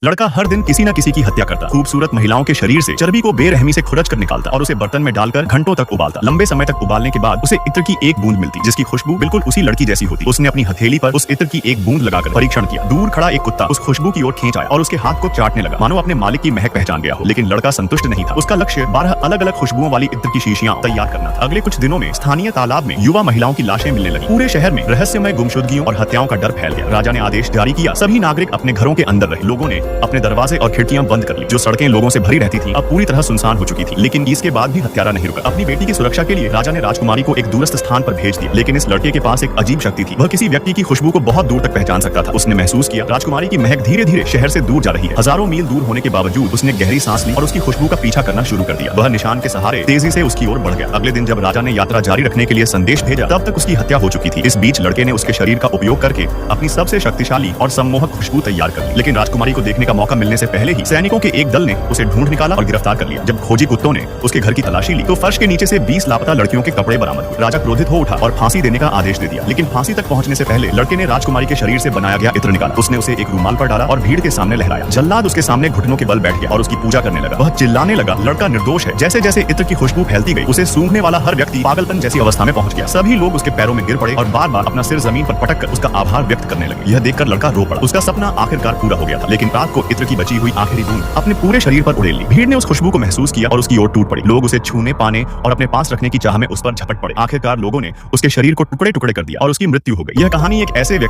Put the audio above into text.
लड़का हर दिन किसी न किसी की हत्या करता, खूबसूरत महिलाओं के शरीर से चर्बी को बेरहमी से खुरच कर निकालता और उसे बर्तन में डालकर घंटों तक उबालता। लंबे समय तक उबालने के बाद उसे इत्र की एक बूंद मिलती, जिसकी खुशबू बिल्कुल उसी लड़की जैसी होती। उसने अपनी हथेली पर उस इत्र की एक बूंद लगाकर परीक्षण किया। दूर खड़ा एक कुत्ता उस खुशबू की ओर खींच आया और उसके हाथ को चाटने लगा, मानो अपने मालिक की महक पहचान गया हो। लेकिन लड़का संतुष्ट नहीं था। उसका लक्ष्य 12 अलग अलग खुशबुओं वाली इत्र की शीशियां तैयार करना था। अगले कुछ दिनों में स्थानीय तालाब में युवा महिलाओं की लाशें मिलने लगी। पूरे शहर में रहस्यमय गुमशुदगियों और हत्याओं का डर फैल गया। राजा ने आदेश जारी किया, सभी नागरिक अपने घरों के अंदर रहे। लोगों ने अपने दरवाजे और खिड़कियां बंद कर ली। जो सड़कें लोगों से भरी रहती थी अब पूरी तरह सुनसान हो चुकी थी। लेकिन इसके बाद भी हत्यारा नहीं रुका। अपनी बेटी की सुरक्षा के लिए राजा ने राजकुमारी को एक दूरस्थ स्थान पर भेज दिया। लेकिन इस लड़के के पास एक अजीब शक्ति थी। वह किसी व्यक्ति की खुशबू को बहुत दूर तक पहचान सकता था। उसने महसूस किया राजकुमारी की महक धीरे धीरे शहर से दूर जा रही है। हजारों मील दूर होने के बावजूद उसने गहरी सांस ली और उसकी खुशबू का पीछा करना शुरू कर दिया। वह निशान के सहारे तेजी से उसकी ओर बढ़ गया। अगले दिन जब राजा ने यात्रा जारी रखने के लिए संदेश भेजा, तब तक उसकी हत्या हो चुकी थी। इस बीच लड़के ने उसके शरीर का उपयोग करके अपनी सबसे शक्तिशाली और सम्मोहक खुशबू तैयार कर ली। लेकिन राजकुमारी को देखने का मौका मिलने से पहले ही सैनिकों के एक दल ने उसे ढूंढ निकाला और गिरफ्तार कर लिया। जब खोजी कुत्तों ने उसके घर की तलाशी ली तो फर्श के नीचे से 20 लापता लड़कियों के कपड़े बरामद हुए। राजा क्रोधित हो उठा और फांसी देने का आदेश दे दिया। लेकिन फांसी तक पहुंचने से पहले लड़के ने राजकुमारी के शरीर से बनाया गया इत्र निकाला। उसने उसे एक रूमाल पर डाला और भीड़ के सामने लहराया। जल्लाद उसके सामने घुटनों के बल बैठ गया और उसकी पूजा करने लगा। वह चिल्लाने लगा, लड़का निर्दोष है। जैसे जैसे इत्र की खुशबू फैलती गई, उसे सूंघने वाला हर व्यक्ति पागलपन जैसी अवस्था में पहुंच गया। सभी लोग उसके पैरों में गिर पड़े और बार बार अपना सिर जमीन पर पटक कर उसका आभार व्यक्त करने लगे। यह देखकर लड़का रो पड़ा। उसका सपना आखिरकार पूरा हो गया था। लेकिन रात को इत्र की बची हुई आखिरी बूंद अपने पूरे शरीर पर उड़ेल ली। भीड़ ने उस खुशबू को महसूस किया और उसकी ओर टूट पड़ी। लोग उसे छूने पाने और अपने पास रखने की चाह में उस पर झपट पड़े। आखिरकार लोगों ने उसके शरीर को टुकड़े टुकड़े कर दिया और उसकी मृत्यु हो गई। यह कहानी एक ऐसे व्यक्ति